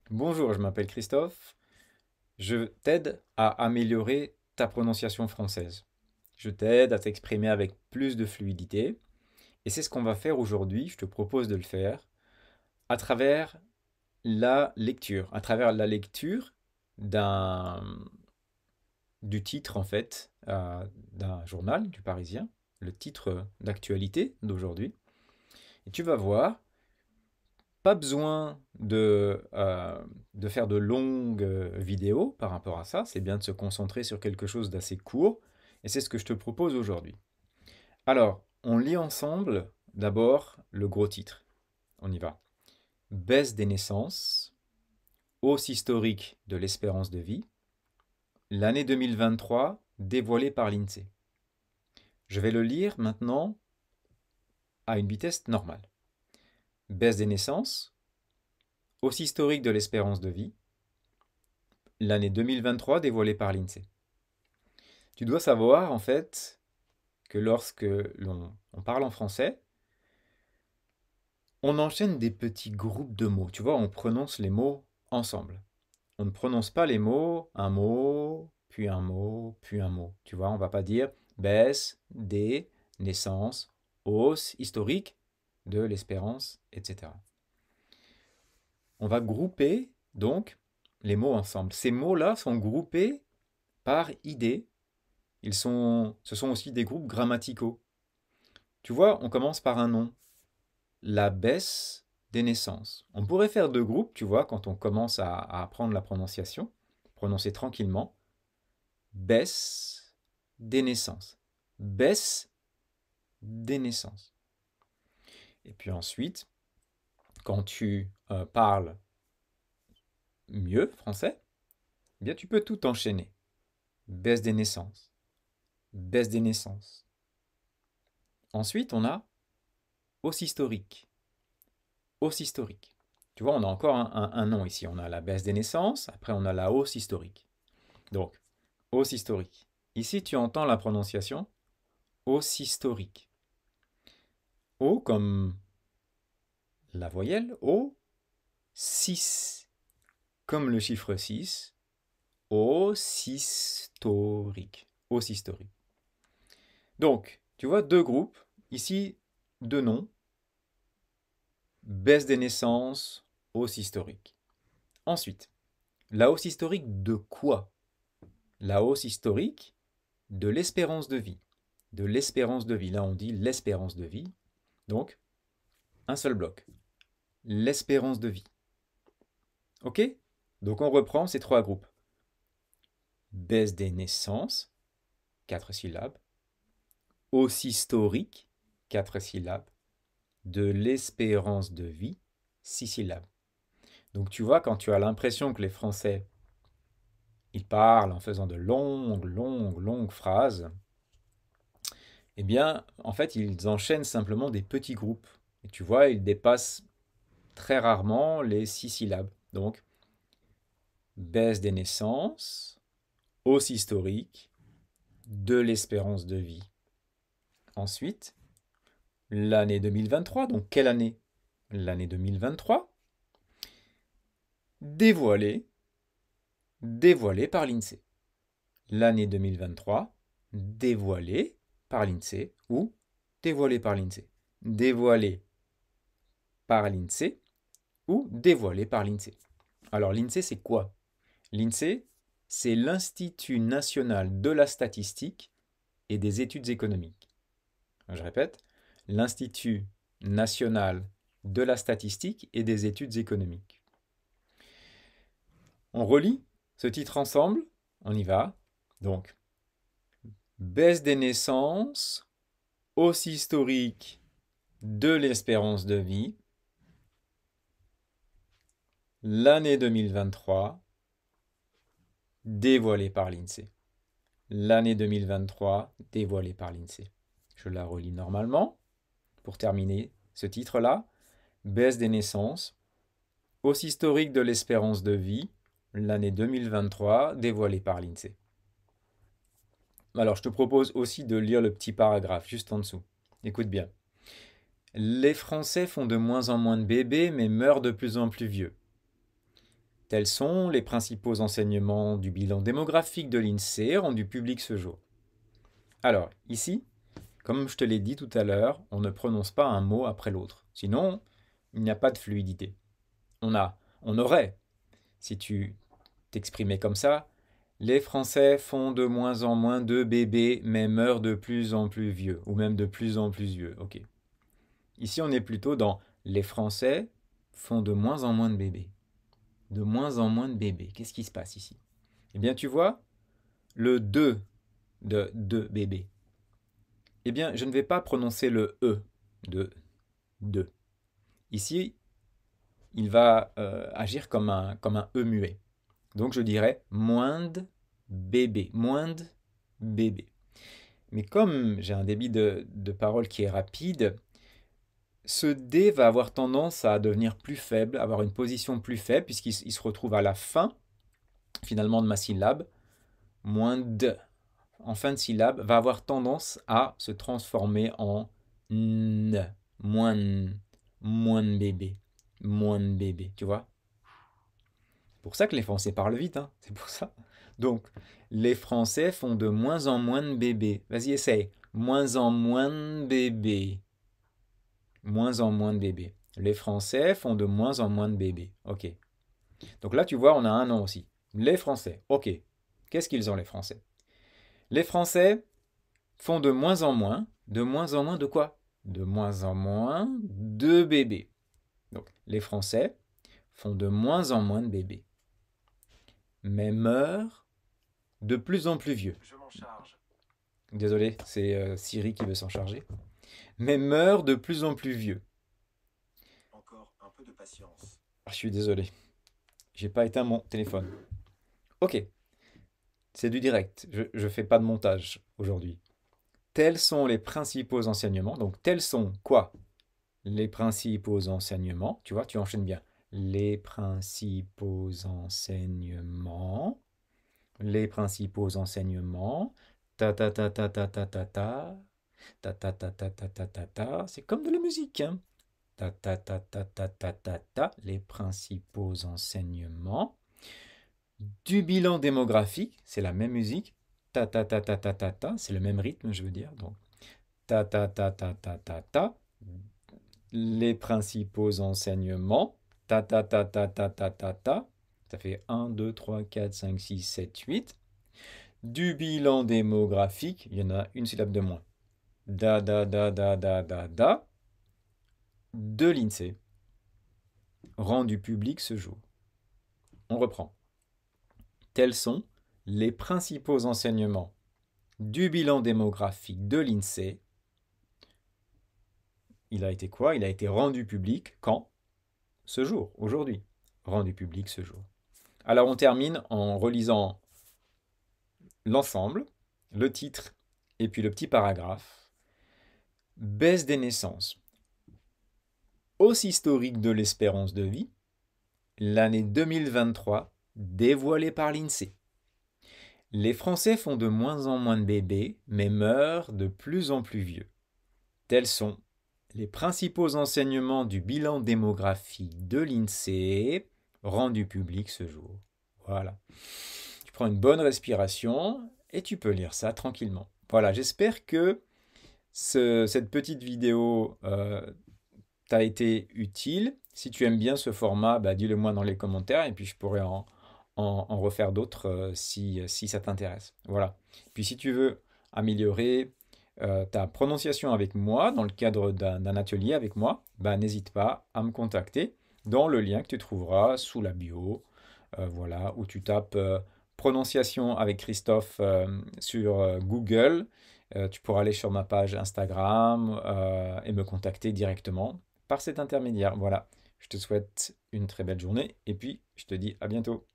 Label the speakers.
Speaker 1: Bonjour, je m'appelle Christophe. Je t'aide à améliorer ta prononciation française. Je t'aide à t'exprimer avec plus de fluidité. Et c'est ce qu'on va faire aujourd'hui. Je te propose de le faire à travers la lecture. À travers la lecture d'un, du titre, en fait, d'un journal du Parisien. Le titre d'actualité d'aujourd'hui. Et tu vas voir, pas besoin de faire de longues vidéos par rapport à ça. C'est bien de se concentrer sur quelque chose d'assez court. Et c'est ce que je te propose aujourd'hui. Alors, on lit ensemble d'abord le gros titre. On y va. Baisse des naissances, hausse historique de l'espérance de vie, l'année 2023 dévoilée par l'INSEE. Je vais le lire maintenant à une vitesse normale. Baisse des naissances, hausse historique de l'espérance de vie, l'année 2023 dévoilée par l'INSEE. Tu dois savoir en fait que lorsque on parle en français, on enchaîne des petits groupes de mots. Tu vois, on prononce les mots ensemble. On ne prononce pas les mots, un mot, puis un mot, puis un mot. Tu vois, on va pas dire baisse, des, naissance, hausse historique de l'espérance, etc. On va grouper donc les mots ensemble. Ces mots-là sont groupés par idée. Ce sont aussi des groupes grammaticaux. Tu vois, on commence par un nom. La baisse des naissances. On pourrait faire deux groupes, tu vois, quand on commence à apprendre la prononciation, prononcer tranquillement. Baisse des naissances. Baisse des naissances. Et puis ensuite, quand tu parles mieux français, eh bien tu peux tout enchaîner. Baisse des naissances. Baisse des naissances. Ensuite, on a hausse historique. Hausse historique. Tu vois, on a encore un nom ici. On a la baisse des naissances, après on a la hausse historique. Donc, hausse historique. Ici, tu entends la prononciation hausse historique. O comme la voyelle O, 6 comme le chiffre 6, hausse historique. Hausse historique. Donc, tu vois deux groupes. Ici, deux noms. Baisse des naissances, hausse historique. Ensuite, la hausse historique de quoi? La hausse historique de l'espérance de vie. De l'espérance de vie. Là, on dit l'espérance de vie. Donc, un seul bloc. L'espérance de vie. OK? Donc, on reprend ces trois groupes. Baisse des naissances, 4 syllabes. Hausse historique, 4 syllabes. De l'espérance de vie, 6 syllabes. Donc, tu vois, quand tu as l'impression que les Français, ils parlent en faisant de longues phrases, eh bien, en fait, ils enchaînent simplement des petits groupes. Et tu vois, ils dépassent très rarement les 6 syllabes. Donc, baisse des naissances, hausse historique, de l'espérance de vie. Ensuite, l'année 2023, donc quelle année? L'année 2023, dévoilée, dévoilée par l'INSEE. L'année 2023, dévoilée par l'INSEE ou dévoilée par l'INSEE. Dévoilée par l'INSEE ou dévoilée par l'INSEE. Alors l'INSEE, c'est quoi? L'INSEE, c'est l'Institut national de la statistique et des études économiques. Je répète, l'Institut national de la statistique et des études économiques. On relit ce titre ensemble, on y va. Donc, baisse des naissances, hausse historique de l'espérance de vie, l'année 2023, dévoilée par l'INSEE. L'année 2023, dévoilée par l'INSEE. Je la relis normalement pour terminer ce titre-là. Baisse des naissances, hausse historique de l'espérance de vie, l'année 2023, dévoilée par l'INSEE. Alors, je te propose aussi de lire le petit paragraphe juste en dessous. Écoute bien. Les Français font de moins en moins de bébés, mais meurent de plus en plus vieux. Tels sont les principaux enseignements du bilan démographique de l'INSEE rendu public ce jour. Alors, ici, comme je te l'ai dit tout à l'heure, on ne prononce pas un mot après l'autre. Sinon, il n'y a pas de fluidité. On aurait, si tu t'exprimais comme ça, les Français font de moins en moins de bébés, mais meurent de plus en plus vieux, ou même de plus en plus vieux. Ok. Ici, on est plutôt dans les Français font de moins en moins de bébés. De moins en moins de bébés. Qu'est-ce qui se passe ici? Eh bien, tu vois, le de bébé. Eh bien, je ne vais pas prononcer le E de. Ici, il va agir comme un E muet. Donc, je dirais moins de bébé. Moins de bébé. Mais comme j'ai un débit de parole qui est rapide, ce D va avoir tendance à devenir plus faible, avoir une position plus faible, puisqu'il se retrouve à la fin, finalement, de ma syllabe. Moins de, en fin de syllabe, va avoir tendance à se transformer en N. Moins, moins de bébé. Moins de bébé, tu vois? C'est pour ça que les Français parlent vite, hein. C'est pour ça. Donc, les Français font de moins en moins de bébés. Vas-y, essaye. Moins en moins de bébés. Moins en moins de bébés. Les Français font de moins en moins de bébés. Ok. Donc là, tu vois, on a un nom aussi. Les Français. Ok. Qu'est-ce qu'ils ont, les Français? Les Français font de moins en moins de quoi? De moins en moins de bébés. Donc, les Français font de moins en moins de bébés, mais meurent de plus en plus vieux.
Speaker 2: Je m'en charge.
Speaker 1: Désolé, c'est Siri qui veut s'en charger. Mais meurent de plus en plus vieux.
Speaker 2: Encore un peu de patience.
Speaker 1: Ah, je suis désolé, j'ai pas éteint mon téléphone. Ok, c'est du direct, je fais pas de montage aujourd'hui. Tels sont les principaux enseignements. Donc, tels sont quoi? Les principaux enseignements. Tu vois, tu enchaînes bien. Les principaux enseignements. Les principaux enseignements. Ta ta ta ta ta ta ta ta. Ta ta ta ta ta ta ta ta. C'est comme de la musique, hein. Ta ta ta ta ta ta ta ta. Les principaux enseignements. Du bilan démographique, c'est la même musique. Ta ta ta ta ta ta ta. C'est le même rythme, je veux dire. Donc, ta ta ta ta ta ta ta. Les principaux enseignements. Ta ta ta ta ta ta ta ta. Ça fait 1, 2, 3, 4, 5, 6, 7, 8. Du bilan démographique, il y en a une syllabe de moins. Da da da da da da da. De l'INSEE. Rendu public ce jour. On reprend. Tels sont les principaux enseignements du bilan démographique de l'INSEE. Il a été quoi? Il a été rendu public quand? Ce jour, aujourd'hui. Rendu public ce jour. Alors on termine en relisant l'ensemble, le titre et puis le petit paragraphe. Baisse des naissances. Hausse historique de l'espérance de vie. L'année 2023 dévoilée par l'INSEE. Les Français font de moins en moins de bébés, mais meurent de plus en plus vieux. Tels sont les principaux enseignements du bilan démographique de l'INSEE rendu public ce jour. Voilà. Tu prends une bonne respiration et tu peux lire ça tranquillement. Voilà, j'espère que cette petite vidéo t'a été utile. Si tu aimes bien ce format, bah, dis-le moi dans les commentaires et puis je pourrais en refaire d'autres si ça t'intéresse. Voilà. Puis si tu veux améliorer ta prononciation avec moi, dans le cadre d'un atelier avec moi, bah, n'hésite pas à me contacter dans le lien que tu trouveras sous la bio, voilà, où tu tapes prononciation avec Christophe sur Google. Tu pourras aller sur ma page Instagram et me contacter directement par cet intermédiaire. Voilà, je te souhaite une très belle journée et puis je te dis à bientôt.